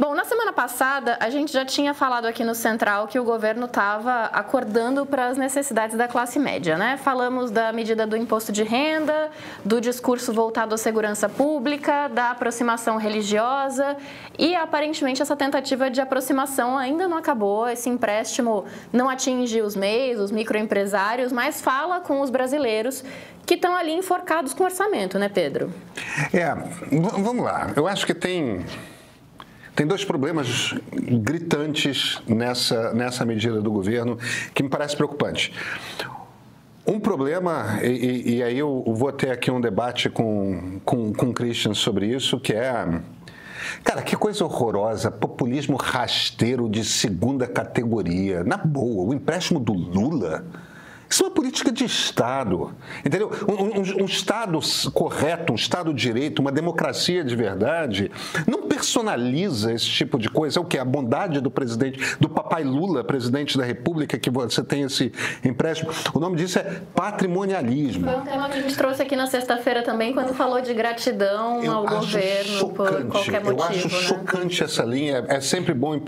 Bom, na semana passada, a gente já tinha falado aqui no Central que o governo estava acordando para as necessidades da classe média, né? Falamos da medida do imposto de renda, do discurso voltado à segurança pública, da aproximação religiosa e, aparentemente, essa tentativa de aproximação ainda não acabou. Esse empréstimo não atinge os MEIs, os microempresários, mas fala com os brasileiros que estão ali enforcados com orçamento, né, Pedro? Vamos lá. Eu acho que tem dois problemas gritantes nessa medida do governo que me parece preocupante. Um problema, e aí eu vou ter aqui um debate com o Christian sobre isso, que é... Cara, que coisa horrorosa, populismo rasteiro de segunda categoria. Na boa, o empréstimo do Lula... Isso é uma política de Estado, entendeu? Um Estado correto, um Estado de direito, uma democracia de verdade, não personaliza esse tipo de coisa. É o quê? A bondade do presidente, do papai Lula, presidente da República, que você tem esse empréstimo. O nome disso é patrimonialismo. Foi um tema que a gente trouxe aqui na sexta-feira também, quando falou de gratidão ao governo por qualquer motivo. Eu acho chocante essa linha. É sempre bom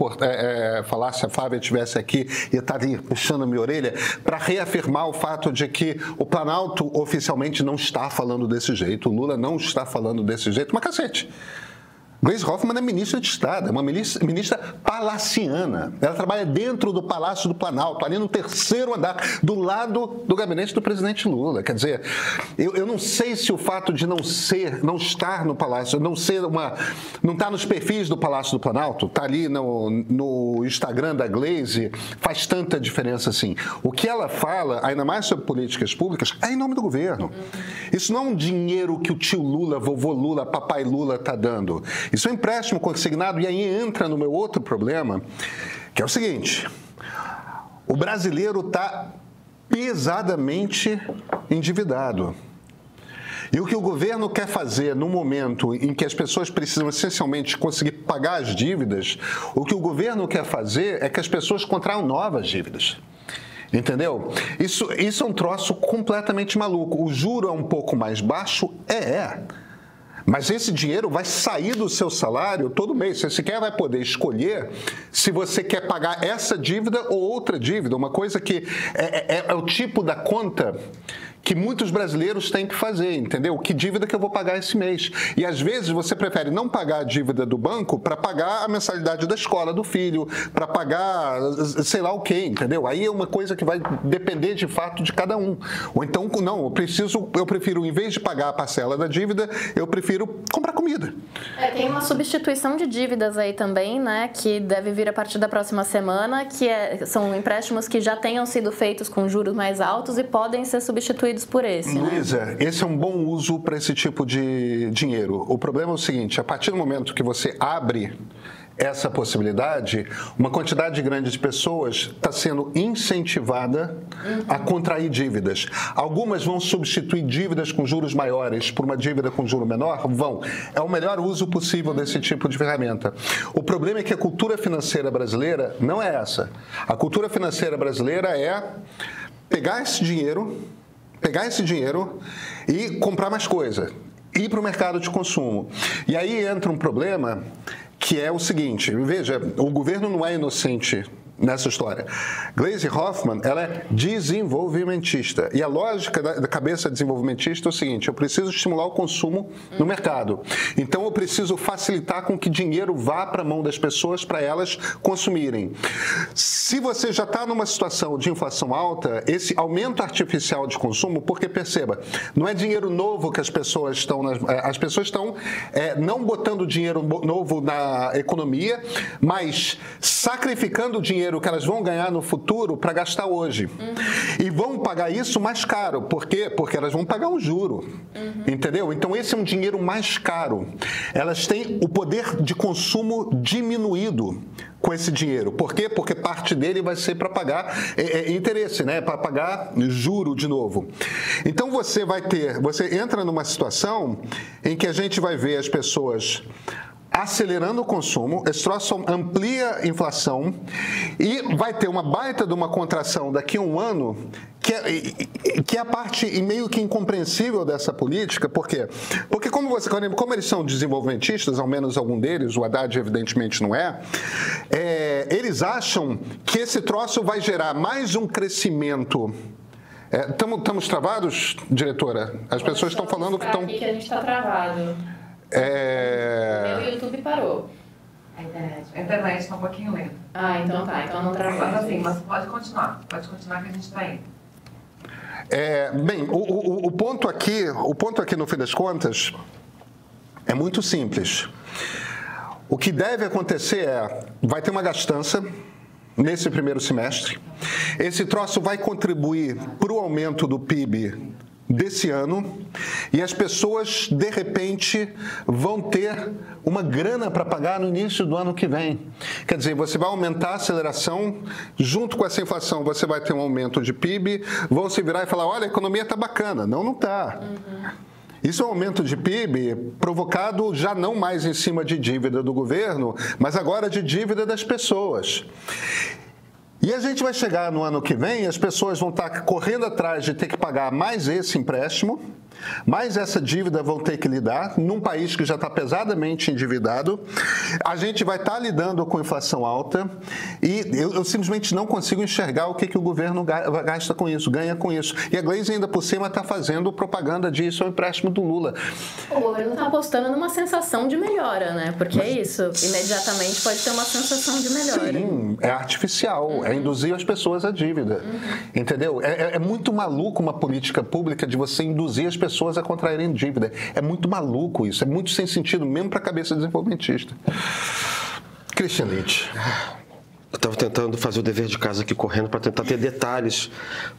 falar, se a Fábia estivesse aqui e estaria puxando a minha orelha, para reafirmar o fato de que o Planalto oficialmente não está falando desse jeito, o Lula não está falando desse jeito, mas cacete. Gleisi Hoffmann é ministra de Estado, é uma ministra palaciana. Ela trabalha dentro do Palácio do Planalto, ali no terceiro andar, do lado do gabinete do presidente Lula. Quer dizer, eu não sei se o fato de não estar no Palácio, não estar nos perfis do Palácio do Planalto, estar ali no Instagram da Gleisi, faz tanta diferença assim. O que ela fala, ainda mais sobre políticas públicas, é em nome do governo. Isso não é um dinheiro que o tio Lula, vovô Lula, papai Lula está dando. Isso é um empréstimo consignado, e aí entra no meu outro problema, que é o seguinte: o brasileiro está pesadamente endividado. E o que o governo quer fazer no momento em que as pessoas precisam essencialmente conseguir pagar as dívidas, o que o governo quer fazer é que as pessoas contraiam novas dívidas. Entendeu? Isso é um troço completamente maluco. O juro é um pouco mais baixo? Mas esse dinheiro vai sair do seu salário todo mês. Você sequer vai poder escolher se você quer pagar essa dívida ou outra dívida. Uma coisa que é o tipo da conta que muitos brasileiros têm que fazer, entendeu? Que dívida que eu vou pagar esse mês? E às vezes você prefere não pagar a dívida do banco para pagar a mensalidade da escola do filho, para pagar sei lá o quê, entendeu? Aí é uma coisa que vai depender de fato de cada um. Ou então, não, eu prefiro, em vez de pagar a parcela da dívida, eu prefiro comprar comida. Tem uma substituição de dívidas aí também, né, que deve vir a partir da próxima semana, que são empréstimos que já tenham sido feitos com juros mais altos e podem ser substituídos por esse, né? Luísa, esse é um bom uso para esse tipo de dinheiro. O problema é o seguinte: a partir do momento que você abre essa possibilidade, uma quantidade grande de pessoas está sendo incentivada a contrair dívidas. Algumas vão substituir dívidas com juros maiores por uma dívida com juro menor? Vão. É o melhor uso possível desse tipo de ferramenta. O problema é que a cultura financeira brasileira não é essa. A cultura financeira brasileira é pegar esse dinheiro e comprar mais coisa, ir para o mercado de consumo. E aí entra um problema que é o seguinte: veja, o governo não é inocente nessa história. Gleisi Hoffmann, ela é desenvolvimentista. E a lógica da cabeça desenvolvimentista é o seguinte: eu preciso estimular o consumo no mercado. Então, eu preciso facilitar com que dinheiro vá para a mão das pessoas para elas consumirem. Se você já está numa situação de inflação alta, esse aumento artificial de consumo, porque perceba, não é dinheiro novo que as pessoas estão... As pessoas estão não botando dinheiro novo na economia, mas sacrificando o dinheiro que elas vão ganhar no futuro para gastar hoje. E vão pagar isso mais caro. Por quê? Porque elas vão pagar um juro. Entendeu? Então, esse é um dinheiro mais caro. Elas têm o poder de consumo diminuído com esse dinheiro. Por quê? Porque parte dele vai ser para pagar interesse, né? Para pagar juro de novo. Então, você entra numa situação em que a gente vai ver as pessoas acelerando o consumo, esse troço amplia a inflação e vai ter uma baita de uma contração daqui a um ano, que é a parte meio que incompreensível dessa política. Por quê? Porque como eles são desenvolvimentistas, ao menos algum deles, o Haddad evidentemente não é, eles acham que esse troço vai gerar mais um crescimento. Estamos travados, diretora? As pessoas estão falando que estão... Aqui que a gente está travado. O meu YouTube parou. A internet está um pouquinho lenta. Ah, então tá. Então não travou. Mas assim, mas pode continuar que a gente está indo. Bem, o ponto aqui, no fim das contas, é muito simples. O que deve acontecer vai ter uma gastança nesse primeiro semestre. Esse troço vai contribuir para o aumento do PIB desse ano e as pessoas, de repente, vão ter uma grana para pagar no início do ano que vem. Quer dizer, você vai aumentar a aceleração, junto com essa inflação você vai ter um aumento de PIB, vão se virar e falar, olha, a economia está bacana. Não está. Isso é um aumento de PIB provocado já não mais em cima de dívida do governo, mas agora de dívida das pessoas. E a gente vai chegar no ano que vem, as pessoas vão estar correndo atrás de ter que pagar mais esse empréstimo, mais essa dívida vão ter que lidar, num país que já está pesadamente endividado. A gente vai estar lidando com inflação alta e eu simplesmente não consigo enxergar o que o governo gasta com isso, ganha com isso. E a Gleisi ainda por cima está fazendo propaganda disso, é o empréstimo do Lula. O governo está apostando numa sensação de melhora, né? Porque é isso, imediatamente pode ter uma sensação de melhora. Sim, é artificial, é induzir as pessoas à dívida, entendeu? É muito maluco uma política pública de você induzir as pessoas a contraírem dívida. É muito maluco isso, é muito sem sentido, mesmo para a cabeça desenvolvimentista. Christian Litch. Eu estava tentando fazer o dever de casa aqui correndo para tentar ter detalhes,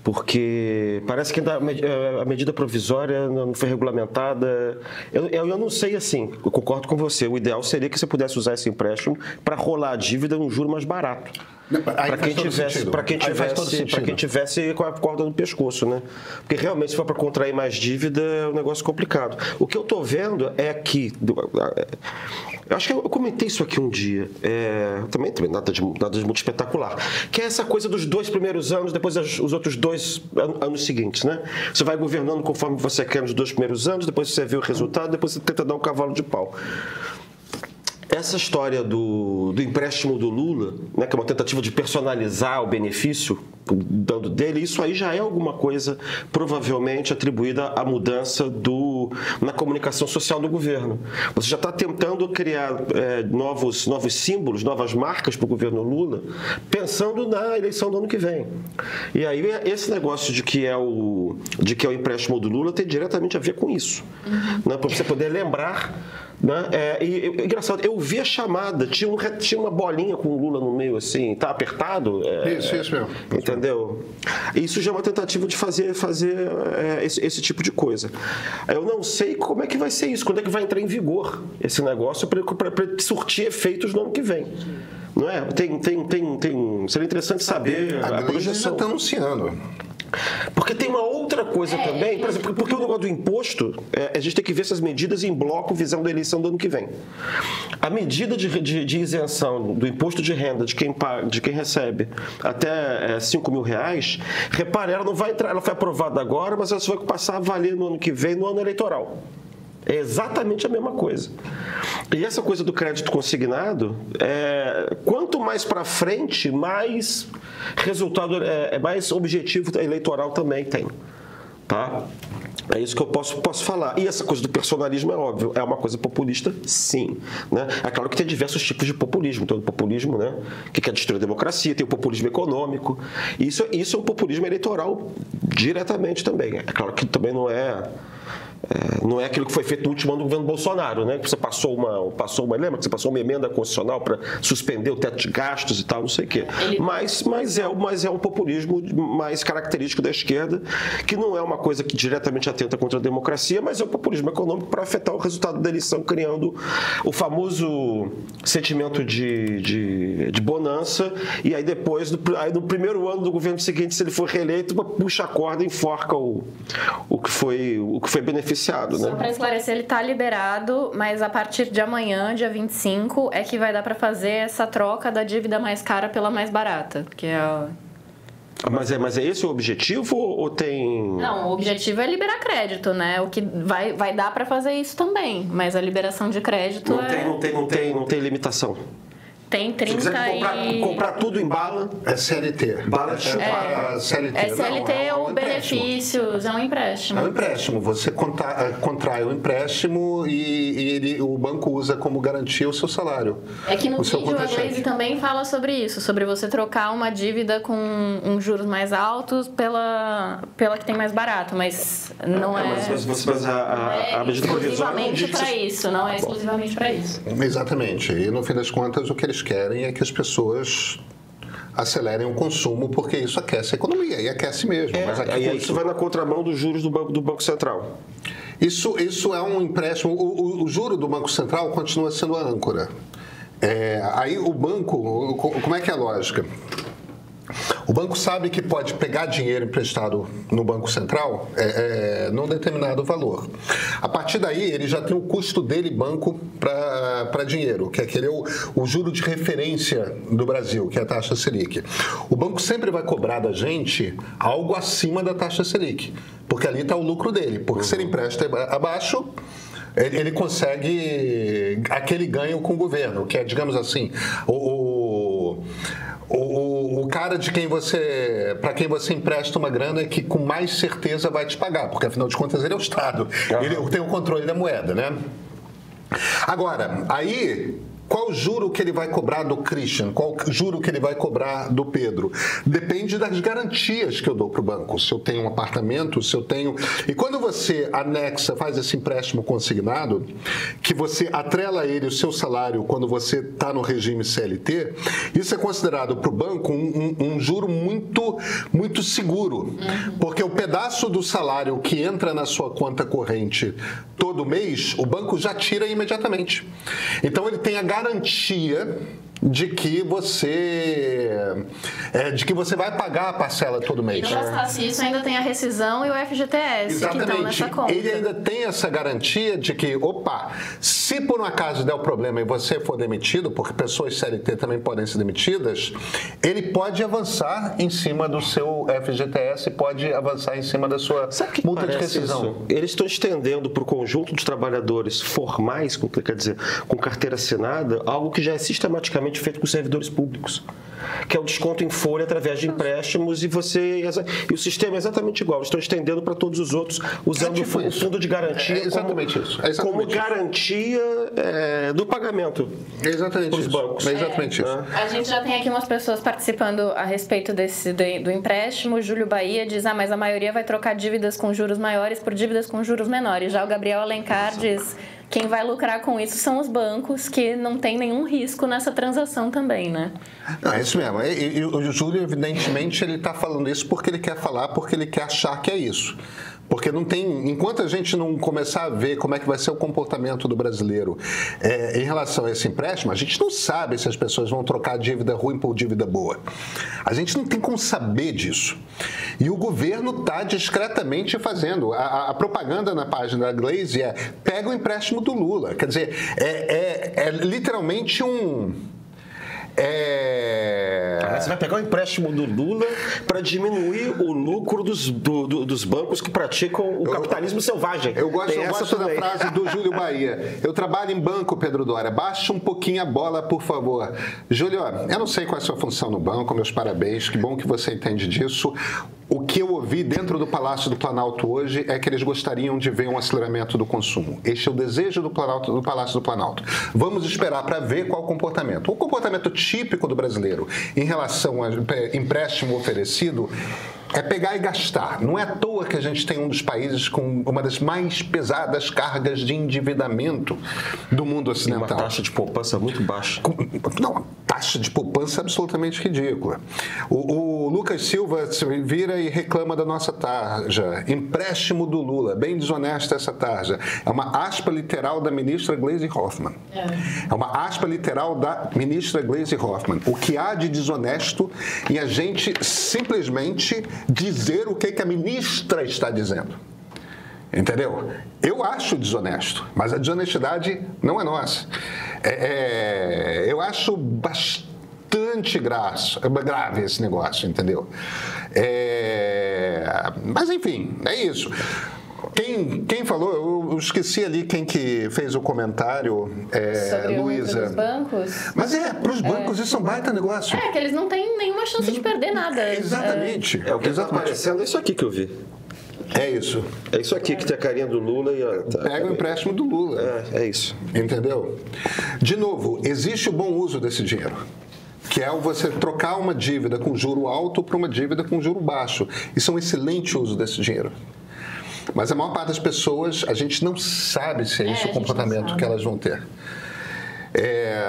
porque parece que a medida provisória não foi regulamentada. Eu não sei assim, eu concordo com você. O ideal seria que você pudesse usar esse empréstimo para rolar a dívida num juro mais barato. Para quem tivesse com a corda no pescoço, né? Porque realmente, se for para contrair mais dívida, é um negócio complicado. O que eu estou vendo é que... Eu acho que eu comentei isso aqui um dia. Também nada de muito espetacular. Que é essa coisa dos 2 primeiros anos, depois os outros 2 anos seguintes, né? Você vai governando conforme você quer nos 2 primeiros anos, depois você vê o resultado, depois você tenta dar um cavalo de pau. Essa história do empréstimo do Lula, né, que é uma tentativa de personalizar o benefício dando dele, isso aí já é alguma coisa provavelmente atribuída à mudança na comunicação social do governo. Você já está tentando criar novos símbolos, novas marcas para o governo Lula, pensando na eleição do ano que vem. E aí esse negócio de que é o empréstimo do Lula tem diretamente a ver com isso, né, para você poder lembrar. Né? Engraçado, eu vi a chamada, tinha uma bolinha com o Lula no meio, assim, tá apertado. Isso mesmo. Entendeu? Isso já é uma tentativa de fazer esse tipo de coisa. Eu não sei como é que vai ser isso, quando é que vai entrar em vigor esse negócio para surtir efeitos no ano que vem. Não é? Seria interessante saber a projeção. Já está anunciando. Porque tem uma outra coisa também, por exemplo, porque o negócio do imposto, a gente tem que ver essas medidas em bloco visando a eleição do ano que vem. A medida de isenção do imposto de renda de quem recebe até R$5.000, repare, ela não vai entrar, ela foi aprovada agora, mas ela só vai passar a valer no ano que vem, no ano eleitoral. É exatamente a mesma coisa. E essa coisa do crédito consignado, quanto mais para frente, mais resultado, mais objetivo eleitoral também tem. Tá? É isso que eu posso falar. E essa coisa do personalismo é óbvio, é uma coisa populista, sim. Né? É claro que tem diversos tipos de populismo. Tem o populismo, né, que quer destruir a democracia, tem o populismo econômico. Isso é um populismo eleitoral diretamente também. É claro que também não é aquilo que foi feito no último ano do governo Bolsonaro, né? Que você lembra que você passou uma emenda constitucional para suspender o teto de gastos e tal, não sei o quê. Mas é um populismo mais característico da esquerda, que não é uma coisa que diretamente atenta contra a democracia, mas é um populismo econômico para afetar o resultado da eleição, criando o famoso sentimento de bonança, e aí depois, no primeiro ano do governo seguinte, se ele for reeleito, puxa a corda e enforca o que foi benefício beneficiado, né? Só para esclarecer, ele está liberado, mas a partir de amanhã, dia 25, é que vai dar para fazer essa troca da dívida mais cara pela mais barata, que é a... Mas é esse o objetivo ou tem... Não, o objetivo é liberar crédito, né? O que vai dar para fazer isso também, mas a liberação de crédito não tem limitação. Tem 30 Se quiser comprar tudo em bala... É CLT. Bala de chupar. CLT. É CLT Não, ou benefícios, é um empréstimo. É um empréstimo. Você contrai o empréstimo e o banco usa como garantia o seu salário. É que no vídeo a Glaze também fala sobre isso, sobre você trocar uma dívida com uns juros mais altos pela que tem mais barato, mas não é... Mas a medida provisória não diz para isso, não é exclusivamente para isso. Exatamente. E no fim das contas o que eles querem é que as pessoas acelerem o consumo, porque isso aquece a economia, e aquece mesmo. Mas aqui isso vai na contramão dos juros do Banco Central. Isso é um empréstimo. O juro do Banco Central continua sendo a âncora. Aí o banco, como é que é a lógica? O banco sabe que pode pegar dinheiro emprestado no Banco Central num determinado valor. A partir daí, ele já tem o custo dele, banco, para dinheiro, que é o juro de referência do Brasil, que é a taxa Selic. O banco sempre vai cobrar da gente algo acima da taxa Selic, porque ali está o lucro dele. Porque se ele empresta abaixo, ele consegue aquele ganho com o governo, que é, digamos assim, o cara para quem você empresta uma grana é que com mais certeza vai te pagar, porque afinal de contas ele é o Estado, ele tem o controle da moeda, né? Agora, aí... Qual o juro que ele vai cobrar do Christian? Qual o juro que ele vai cobrar do Pedro? Depende das garantias que eu dou para o banco. Se eu tenho um apartamento, se eu tenho... E quando você faz esse empréstimo consignado, que você atrela ele o seu salário quando você está no regime CLT, isso é considerado para o banco um juro muito, muito seguro. Porque o pedaço do salário que entra na sua conta corrente todo mês, o banco já tira imediatamente. Então ele tem a garantia de que você vai pagar a parcela todo mês. Não bastasse isso, ainda tem a rescisão e o FGTS. Exatamente. Que estão nessa conta. Ele ainda tem essa garantia de que, se por um acaso der o problema e você for demitido, porque pessoas CLT também podem ser demitidas, ele pode avançar em cima do seu FGTS, pode avançar em cima da sua multa de rescisão. Isso? Eles estão estendendo para o conjunto dos trabalhadores formais, quer dizer, com carteira assinada, algo que já é sistematicamente feito com servidores públicos, que é o desconto em folha através de empréstimos e o sistema é exatamente igual. Eles estão estendendo para todos os outros, usando o fundo de garantia como garantia do pagamento para os bancos. É exatamente isso. A gente já tem aqui umas pessoas participando a respeito do empréstimo. O Júlio Bahia diz, mas a maioria vai trocar dívidas com juros maiores por dívidas com juros menores. Já o Gabriel Alencar diz... Quem vai lucrar com isso são os bancos, que não tem nenhum risco nessa transação também, né? Não, é isso mesmo. E o Júlio, evidentemente, ele está falando isso porque ele quer falar, porque ele quer achar que é isso. Porque não tem, enquanto a gente não começar a ver como é que vai ser o comportamento do brasileiro em relação a esse empréstimo, a gente não sabe se as pessoas vão trocar dívida ruim por dívida boa. A gente não tem como saber disso. E o governo está discretamente fazendo. A propaganda na página da Glaze pega o empréstimo do Lula. Quer dizer, é literalmente Você vai pegar o empréstimo do Lula para diminuir o lucro dos bancos que praticam o capitalismo selvagem. Eu gosto da frase do Júlio Bahia. Eu trabalho em banco, Pedro Doria. Baixa um pouquinho a bola, por favor. Júlio, eu não sei qual é a sua função no banco, meus parabéns, que bom que você entende disso. O que eu ouvi dentro do Palácio do Planalto hoje é que eles gostariam de ver um aceleramento do consumo. Este é o desejo do Palácio do Planalto. Vamos esperar para ver qual o comportamento. O comportamento típico do brasileiro em relação ao empréstimo oferecido é pegar e gastar. Não é à toa que a gente tem um dos países com uma das mais pesadas cargas de endividamento do mundo ocidental. Uma taxa de poupança muito baixa. Não, taxa de poupança absolutamente ridícula. O Lucas Silva vira e reclama da nossa tarja. Empréstimo do Lula. Bem desonesta essa tarja. É uma aspa literal da ministra Gleisi Hoffmann. É uma aspa literal da ministra Gleisi Hoffmann. O que há de desonesto em a gente simplesmente dizer o que a ministra está dizendo. Entendeu? Eu acho desonesto, mas a desonestidade não é nossa. Eu acho bastante grave esse negócio, entendeu? Mas, enfim, é isso. Quem falou, eu esqueci ali quem que fez o comentário, sobre Luísa. Sobre os bancos. Mas para os bancos isso é um baita negócio. Que eles não têm nenhuma chance de perder nada. Exatamente. O que está aparecendo é isso aqui que eu vi. É isso. É isso aqui que tem a carinha do Lula e Pega o empréstimo do Lula. É isso. Entendeu? De novo, existe o bom uso desse dinheiro, que é você trocar uma dívida com juro alto para uma dívida com juro baixo. Isso é um excelente uso desse dinheiro. Mas a maior parte das pessoas, a gente não sabe se é esse o comportamento que elas vão ter.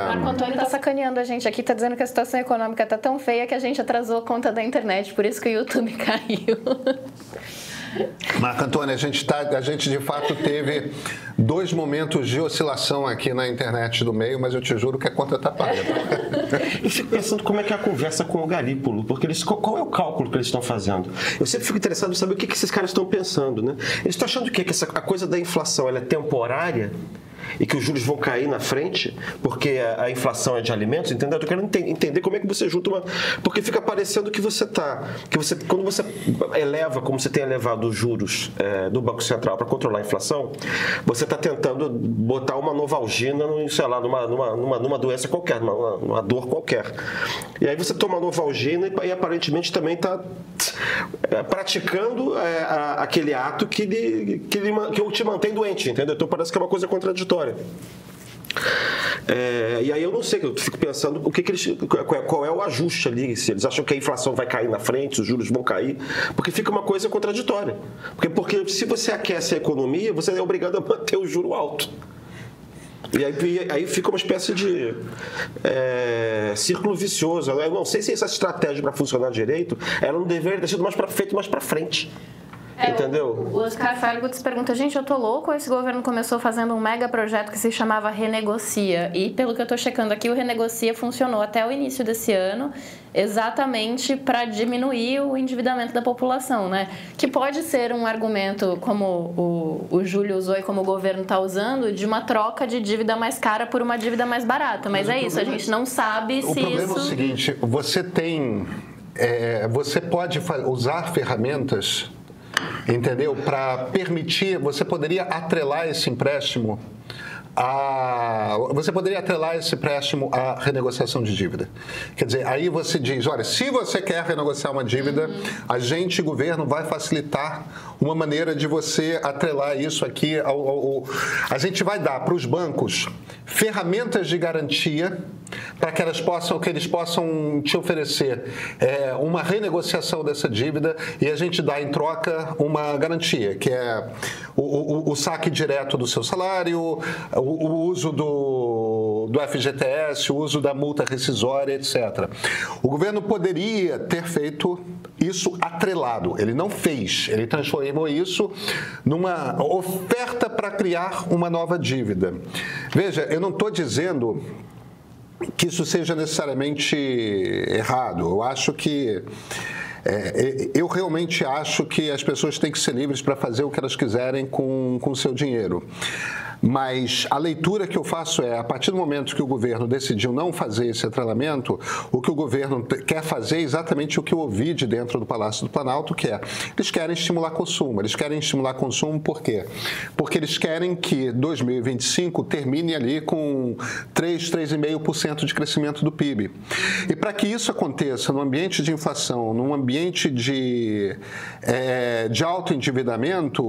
Marco Antônio está sacaneando a gente aqui, está dizendo que a situação econômica está tão feia que a gente atrasou a conta da internet, por isso que o YouTube caiu. Marco Antônio, a gente de fato teve 2 momentos de oscilação aqui na internet do meio, mas eu te juro que a conta está paga. Eu fico pensando como é que é a conversa com o Galípolo, porque qual é o cálculo que eles estão fazendo? Eu sempre fico interessado em saber o que esses caras estão pensando, né? Eles estão achando que a coisa da inflação ela é temporária e que os juros vão cair na frente, porque a inflação é de alimentos, entendeu? Eu quero entender como é que você junta uma... Porque fica parecendo que quando você eleva, como você tem elevado os juros do Banco Central para controlar a inflação, você está tentando botar uma novalgina, sei lá, numa doença qualquer, numa dor qualquer. E aí você toma a novalgina e aparentemente também está praticando aquele ato que te mantém doente, entendeu? Então parece que é uma coisa contraditória. E aí eu não sei, eu fico pensando qual é o ajuste ali, se eles acham que a inflação vai cair na frente, os juros vão cair, porque fica uma coisa contraditória. Porque se você aquece a economia, você é obrigado a manter o juro alto. E aí fica uma espécie de círculo vicioso. Eu não sei se essa estratégia para funcionar direito, ela não deveria ter sido feita mais para frente. Entendeu? O Oscar Fergutz pergunta, gente, eu tô louco, esse governo começou fazendo um mega projeto que se chamava Renegocia, e pelo que eu tô checando aqui, o Renegocia funcionou até o início desse ano, exatamente para diminuir o endividamento da população, né? Que pode ser um argumento, como o Júlio usou e como o governo está usando, de uma troca de dívida mais cara por uma dívida mais barata, mas é isso, a gente não sabe se isso... O problema é o seguinte, você pode usar ferramentas, entendeu? Para permitir, você poderia atrelar esse empréstimo à renegociação de dívida. Quer dizer, aí você diz, olha, se você quer renegociar uma dívida, a gente, governo, vai facilitar uma maneira de você atrelar isso aqui a gente vai dar para os bancos ferramentas de garantia para que eles possam te oferecer uma renegociação dessa dívida e a gente dá em troca uma garantia, que é o saque direto do seu salário, o uso do FGTS, o uso da multa rescisória, etc. O governo poderia ter feito isso atrelado. Ele não fez. Ele transformou isso numa oferta para criar uma nova dívida. Veja, eu não estou dizendo que isso seja necessariamente errado. Eu acho que... eu realmente acho que as pessoas têm que ser livres para fazer o que elas quiserem com o seu dinheiro. Mas a leitura que eu faço a partir do momento que o governo decidiu não fazer esse atrelamento, o que o governo quer fazer é exatamente o que eu ouvi de dentro do Palácio do Planalto, que eles querem estimular consumo. Eles querem estimular consumo por quê? Porque eles querem que 2025 termine ali com 3,5% de crescimento do PIB. E para que isso aconteça num ambiente de inflação, num ambiente de alto endividamento,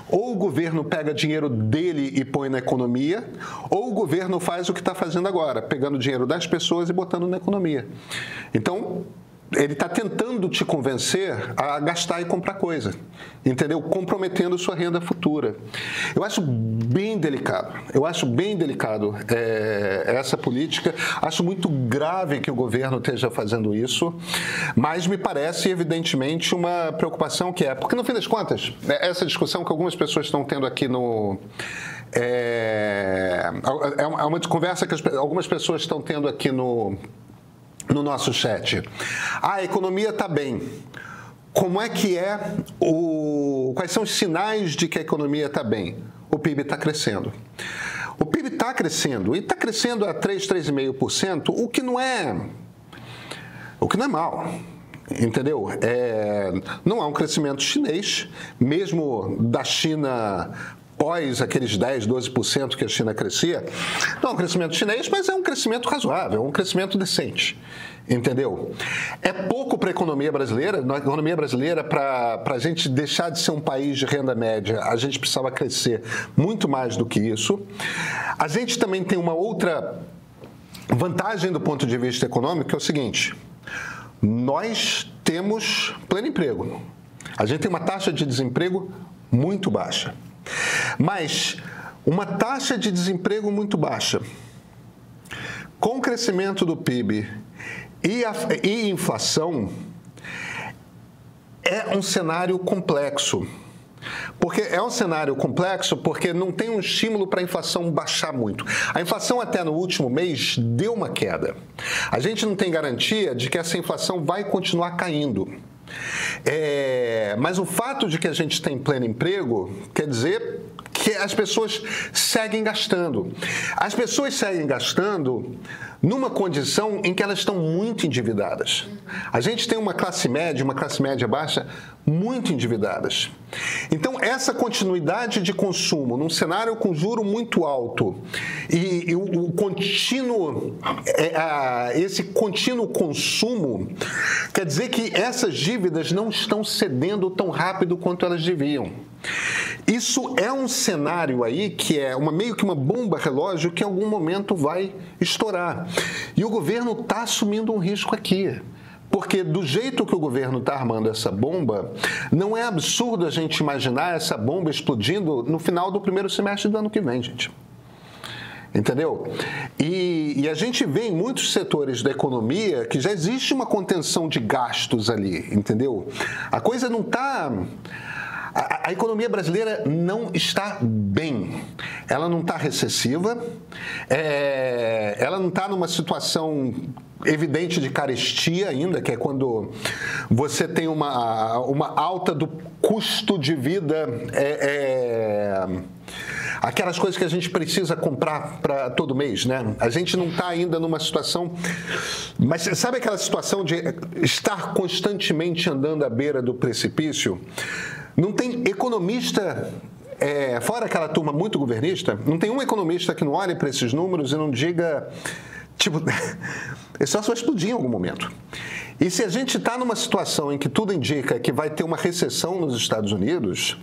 ou o governo pega dinheiro dele e põe na economia, ou o governo faz o que está fazendo agora, pegando dinheiro das pessoas e botando na economia. Então, ele está tentando te convencer a gastar e comprar coisa, entendeu? Comprometendo sua renda futura. Eu acho bem delicado. Essa política. Acho muito grave que o governo esteja fazendo isso, mas me parece, evidentemente, uma preocupação porque, no fim das contas, essa discussão que algumas pessoas estão tendo aqui é uma conversa que algumas pessoas estão tendo aqui no nosso chat. A economia está bem. como é que quais são os sinais de que a economia está bem? O PIB está crescendo. O PIB está crescendo, e está crescendo a 3,5%, o que não é mal, entendeu? Não há um crescimento chinês, mesmo da China pós aqueles 10%, 12% que a China crescia. Não é um crescimento chinês, mas é um crescimento razoável, um crescimento decente. Entendeu? É pouco para a economia brasileira. Na economia brasileira, para a gente deixar de ser um país de renda média, a gente precisava crescer muito mais do que isso. A gente também tem uma outra vantagem do ponto de vista econômico, que é o seguinte: nós temos pleno emprego. A gente tem uma taxa de desemprego muito baixa. Mas uma taxa de desemprego muito baixa, com o crescimento do PIB e inflação, é um cenário complexo. É um cenário complexo porque não tem um estímulo para a inflação baixar muito. A inflação até no último mês deu uma queda. A gente não tem garantia de que essa inflação vai continuar caindo. Mas o fato de que a gente tem pleno emprego quer dizer que as pessoas seguem gastando. As pessoas seguem gastando numa condição em que elas estão muito endividadas. A gente tem uma classe média baixa muito endividadas. Então, essa continuidade de consumo num cenário com juro muito alto e esse contínuo consumo quer dizer que essas dívidas não estão cedendo tão rápido quanto elas deviam. Isso é um cenário aí que é meio que uma bomba relógio que em algum momento vai estourar. E o governo está assumindo um risco aqui. Porque do jeito que o governo está armando essa bomba, não é absurdo a gente imaginar essa bomba explodindo no final do primeiro semestre do ano que vem, gente. Entendeu? E a gente vê em muitos setores da economia que já existe uma contenção de gastos ali, entendeu? A coisa não está... A economia brasileira não está bem. Ela não está recessiva, ela não está numa situação evidente de carestia ainda, que é quando você tem uma alta do custo de vida, aquelas coisas que a gente precisa comprar para todo mês, né? A gente não está ainda numa situação... Mas sabe aquela situação de estar constantemente andando à beira do precipício? Não tem economista, fora aquela turma muito governista, não tem um economista que não olhe para esses números e não diga, tipo, esse troço vai explodir em algum momento. E se a gente está numa situação em que tudo indica que vai ter uma recessão nos Estados Unidos,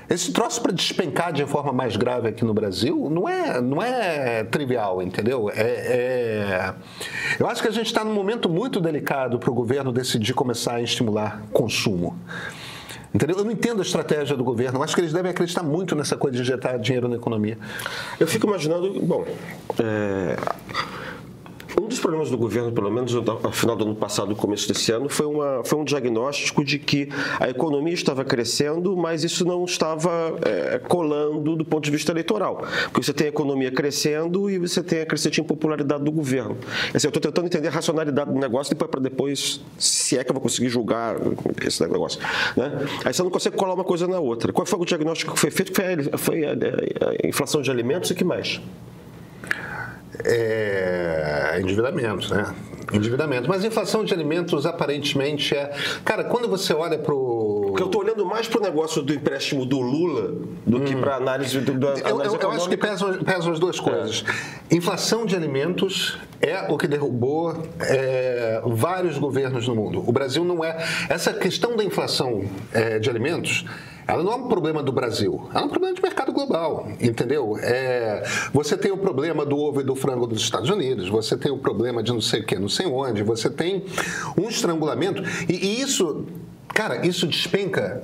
esse troço para despencar de forma mais grave aqui no Brasil não é trivial, entendeu? Eu acho que a gente está num momento muito delicado para o governo decidir começar a estimular consumo. Entendeu? Eu não entendo a estratégia do governo. Eu acho que eles devem acreditar muito nessa coisa de injetar dinheiro na economia. Eu fico imaginando... Bom, um dos problemas do governo, pelo menos ao final do ano passado, no começo desse ano, foi um diagnóstico de que a economia estava crescendo, mas isso não estava colando do ponto de vista eleitoral. Porque você tem a economia crescendo e você tem a crescente impopularidade do governo. Assim, eu estou tentando entender a racionalidade do negócio para depois, se é que eu vou conseguir julgar esse negócio. Né? Aí você não consegue colar uma coisa na outra. Qual foi o diagnóstico que foi feito? Foi a inflação de alimentos e o que mais? Endividamento, né? Endividamento. Mas inflação de alimentos aparentemente Cara, quando você olha Porque eu estou olhando mais para o negócio do empréstimo do Lula do que para a análise eu acho que pesam as duas coisas. Inflação de alimentos é o que derrubou vários governos no mundo. O Brasil não é... Essa questão da inflação de alimentos... Ela não é um problema do Brasil, ela é um problema de mercado global, entendeu? Você tem o problema do ovo e do frango dos Estados Unidos, você tem o problema de não sei o que, não sei onde, você tem um estrangulamento. E isso, cara, isso despenca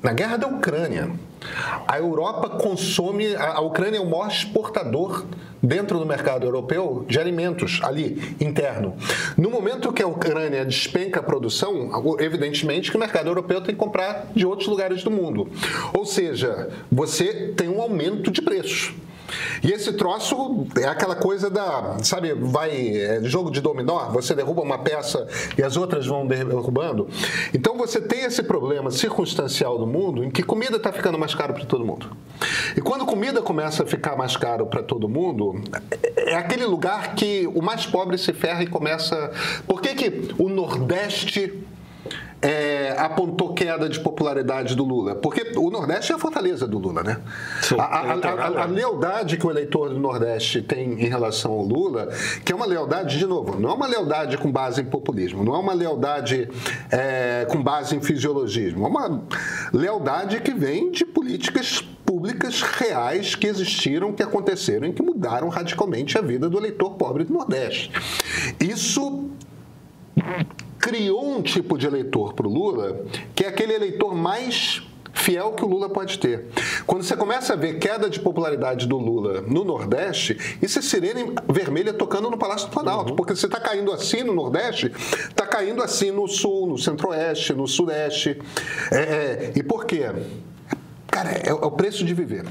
na guerra da Ucrânia. A Europa consome, a Ucrânia é o maior exportador dentro do mercado europeu de alimentos ali, interno. No momento que a Ucrânia despenca a produção, evidentemente que o mercado europeu tem que comprar de outros lugares do mundo. Ou seja, você tem um aumento de preços. E esse troço é aquela coisa da, sabe, jogo de dominó, você derruba uma peça e as outras vão derrubando. Então você tem esse problema circunstancial do mundo em que comida está ficando mais caro para todo mundo. E quando comida começa a ficar mais caro para todo mundo, é aquele lugar que o mais pobre se ferra e começa... Por que o Nordeste... apontou queda de popularidade do Lula? Porque o Nordeste é a fortaleza do Lula, né? Sim, a lealdade que o eleitor do Nordeste tem em relação ao Lula, que é uma lealdade, de novo, não é uma lealdade com base em populismo, não é uma lealdade com base em fisiologismo, é uma lealdade que vem de políticas públicas reais que existiram, que aconteceram e que mudaram radicalmente a vida do eleitor pobre do Nordeste. Isso criou um tipo de eleitor para o Lula, que é aquele eleitor mais fiel que o Lula pode ter. Quando você começa a ver queda de popularidade do Lula no Nordeste, isso é sirene vermelha tocando no Palácio do Planalto, porque você está caindo assim no Nordeste, está caindo assim no Sul, no Centro-Oeste, no Sudeste. E por quê? Cara, é o preço de viver.